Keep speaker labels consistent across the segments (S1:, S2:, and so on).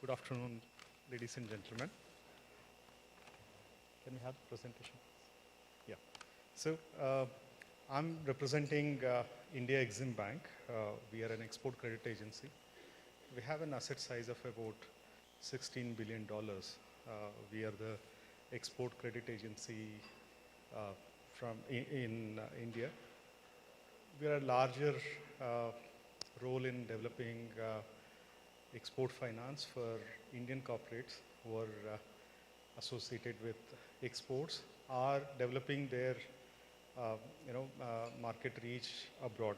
S1: Good afternoon, ladies and gentlemen. Can we have the presentation? Yeah. So I'm representing India Exim Bank. We are an export credit agency. We have an asset size of about $16 billion. We are the export credit agency in India. We are a larger role in developing export finance for Indian corporates who are associated with exports or developing their market reach abroad.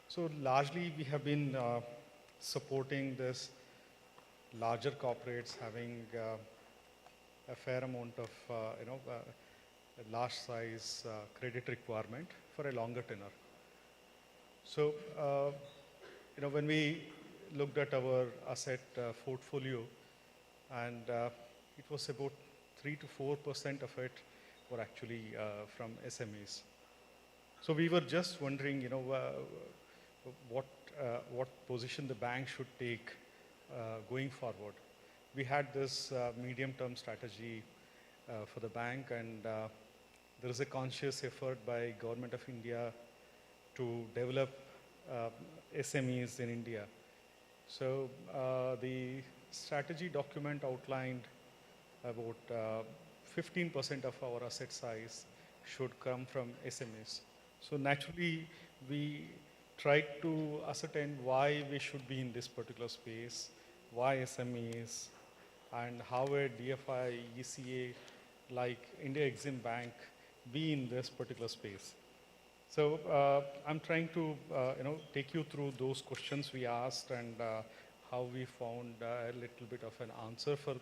S1: So largely we have been supporting this larger corporates having a fair amount of a large size credit requirement for a longer tenure. So when we looked at our asset portfolio, and it was about 3 to 4% of it were actually from SMEs. So we were just wondering, what position the bank should take going forward. We had this medium-term strategy for the bank, and there is a conscious effort by Government of India to develop SMEs in India. So the strategy document outlined about 15% of our asset size should come from SMEs. So naturally, we tried to ascertain why we should be in this particular space, why SMEs, and how a DFI, ECA like India Exim Bank be in this particular space. So I'm trying to take you through those questions we asked and how we found a little bit of an answer for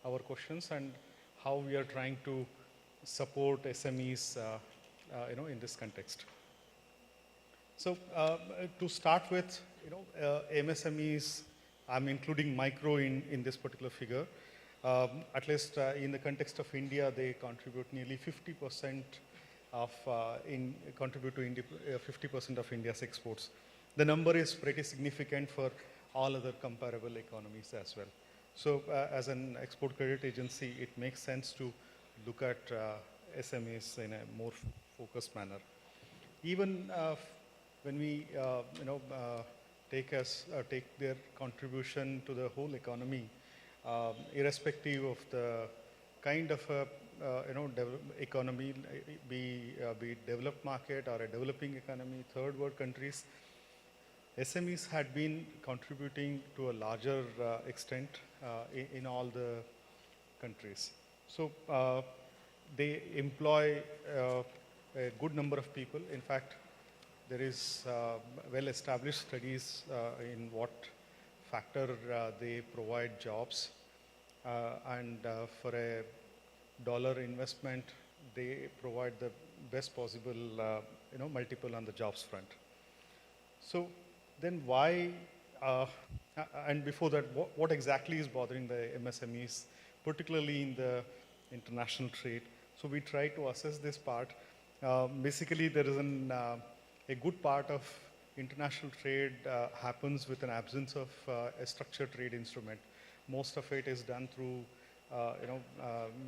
S1: our questions and how we are trying to support SMEs in this context. So to start with, MSMEs, I'm including micro in this particular figure. At least in the context of India, they contribute nearly 50% contribute to 50% of India's exports. The number is pretty significant for all other comparable economies as well. So as an export credit agency, it makes sense to look at SMEs in a more focused manner. Even when we take their contribution to the whole economy, irrespective of the kind of economy, be it developed market or a developing economy, third world countries, SMEs had been contributing to a larger extent in all the countries. So they employ a good number of people. In fact, there is well-established studies in what factor they provide jobs, and for a dollar investment, they provide the best possible multiple on the jobs front. So then why, and before that, what exactly is bothering the MSMEs, particularly in the international trade? So we try to assess this part. Basically, there is a good part of international trade happens with an absence of a structured trade instrument. Most of it is done through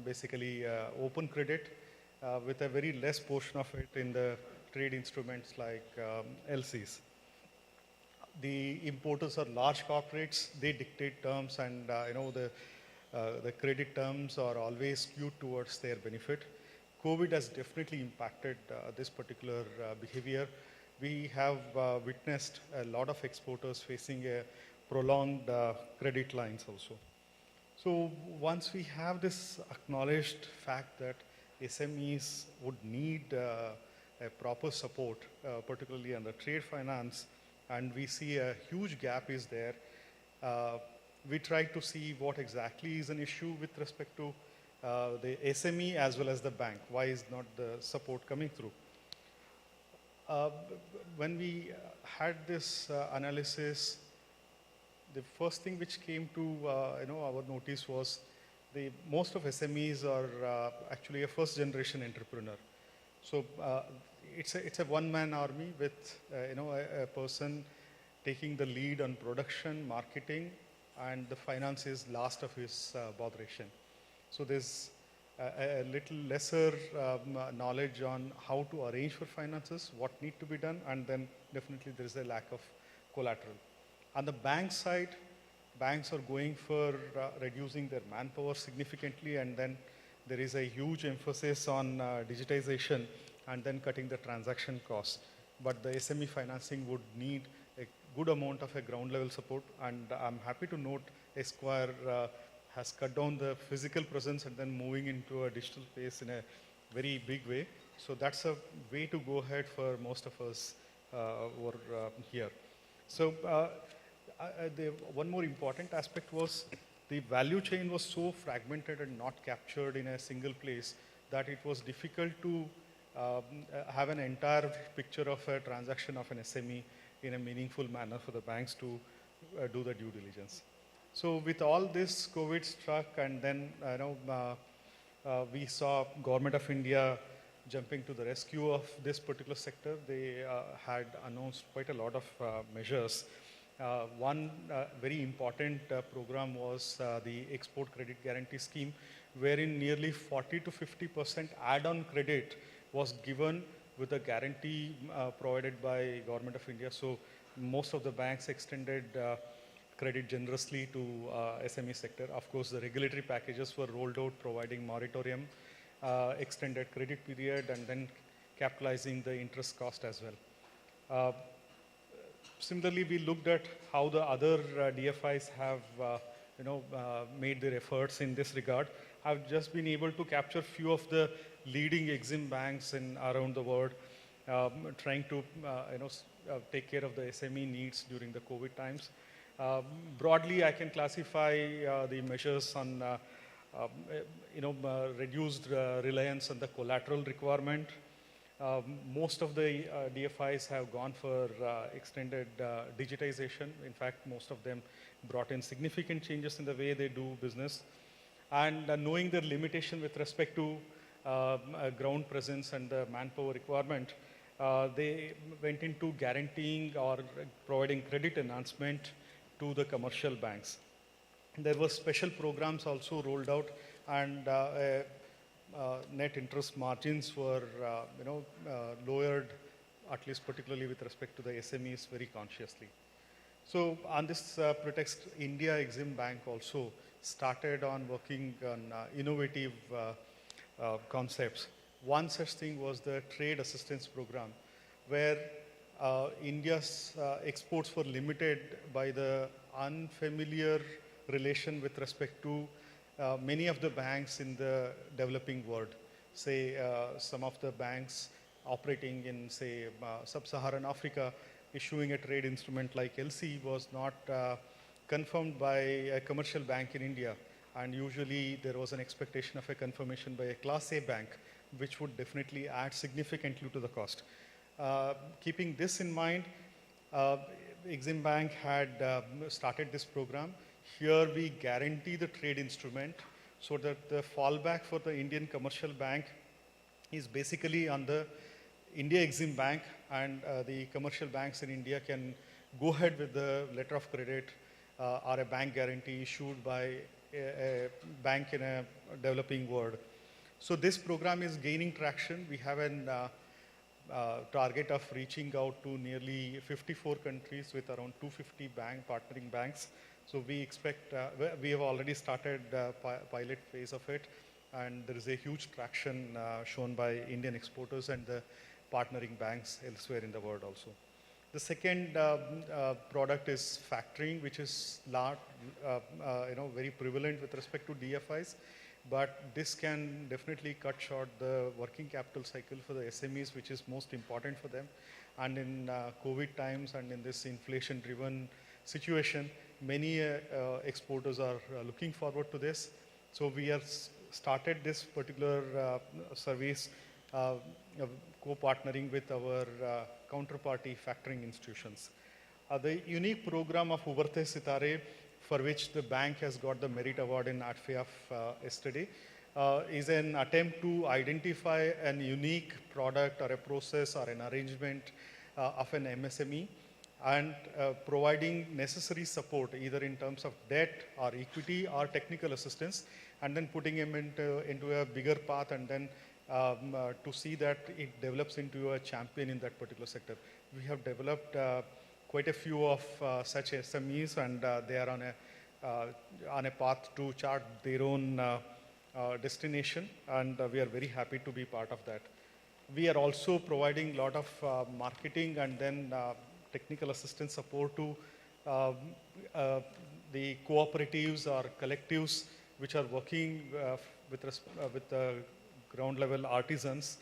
S1: basically open credit with a very less portion of it in the trade instruments like LCs. The importers are large corporates. They dictate terms, and the credit terms are always skewed towards their benefit. COVID has definitely impacted this particular behavior. We have witnessed a lot of exporters facing a prolonged credit lines also. So once we have this acknowledged fact that SMEs would need a proper support, particularly under trade finance, and we see a huge gap is there, we try to see what exactly is an issue with respect to the SME as well as the bank. Why is not the support coming through? When we had this analysis, the first thing which came to our notice was most of SMEs are actually a first generation entrepreneur. So it's a one-man army with a person taking the lead on production, marketing, and the finance is last of his botheration. So there's a little lesser knowledge on how to arrange for finances, what need to be done, and then definitely there is a lack of collateral. On the bank side, banks are going for reducing their manpower significantly, and then there is a huge emphasis on digitization and then cutting the transaction costs. But the SME financing would need a good amount of a ground level support, and I'm happy to note Esquire has cut down the physical presence and then moving into a digital space in a very big way. So that's a way to go ahead for most of us who are here. So one more important aspect was the value chain was so fragmented and not captured in a single place that it was difficult to have an entire picture of a transaction of an SME in a meaningful manner for the banks to do the due diligence. So with all this, COVID struck, and then we saw Government of India jumping to the rescue of this particular sector. They had announced quite a lot of measures. One very important program was the Export Credit Guarantee Scheme, wherein nearly 40 to 50% add-on credit was given with a guarantee provided by Government of India. So most of the banks extended credit generously to SME sector. Of course, the regulatory packages were rolled out, providing moratorium, extended credit period, and then capitalizing the interest cost as well. Similarly, we looked at how the other DFIs have made their efforts in this regard. I've just been able to capture few of the leading Exim banks in around the world, trying to take care of the SME needs during the COVID times. Broadly, I can classify the measures on reduced reliance on the collateral requirement. Most of the DFIs have gone for extended digitization. In fact, most of them brought in significant changes in the way they do business. And knowing their limitation with respect to ground presence and the manpower requirement, they went into guaranteeing or providing credit enhancement to the commercial banks. There were special programs also rolled out, and net interest margins were lowered, at least particularly with respect to the SMEs, very consciously. So on this pretext, India Exim Bank also started on working on innovative concepts. One such thing was the trade assistance program, where India's exports were limited by the unfamiliar relation with respect to many of the banks in the developing world. Say some of the banks operating in, say, sub-Saharan Africa, issuing a trade instrument like LC was not confirmed by a commercial bank in India. And usually there was an expectation of a confirmation by a Class A bank, which would definitely add significantly to the cost. Keeping this in mind, Exim Bank had started this program. Here we guarantee the trade instrument so that the fallback for the Indian commercial bank is basically on the India Exim Bank, and the commercial banks in India can go ahead with the letter of credit or a bank guarantee issued by a bank in a developing world. So this program is gaining traction. We have an target of reaching out to nearly 54 countries with around 250 partnering banks. So we expect, we have already started pilot phase of it, and there is a huge traction shown by Indian exporters and the partnering banks elsewhere in the world also. The second product is factoring, which is not, very prevalent with respect to DFIs, but this can definitely cut short the working capital cycle for the SMEs, which is most important for them. And in COVID times and in this inflation-driven situation, many exporters are looking forward to this. So we have started this particular service co-partnering with our counterparty factoring institutions. The unique program of Ubarte Sitare, for which the bank has got the merit award in ADFIAP yesterday, is an attempt to identify an unique product or a process or an arrangement of an MSME and providing necessary support either in terms of debt or equity or technical assistance, and then putting him into a bigger path, and then to see that it develops into a champion in that particular sector. We have developed quite a few of such SMEs, and they are on a path to chart their own destination, and we are very happy to be part of that. We are also providing a lot of marketing and then technical assistance support to the cooperatives or collectives which are working with the ground level artisans.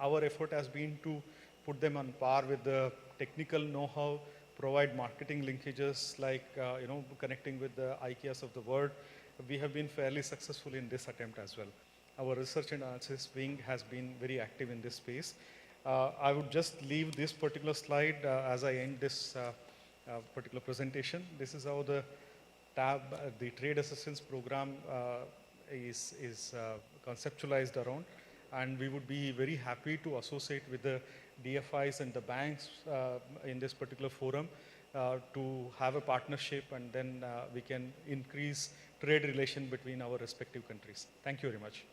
S1: Our effort has been to put them on par with the technical know-how, provide marketing linkages like connecting with the IKEAs of the world. We have been fairly successful in this attempt as well. Our research and analysis wing has been very active in this space. I would just leave this particular slide as I end this particular presentation. This is how the tab, the trade assistance program is conceptualized around, and we would be very happy to associate with the DFIs and the banks in this particular forum to have a partnership, and then we can increase trade relation between our respective countries. Thank you very much.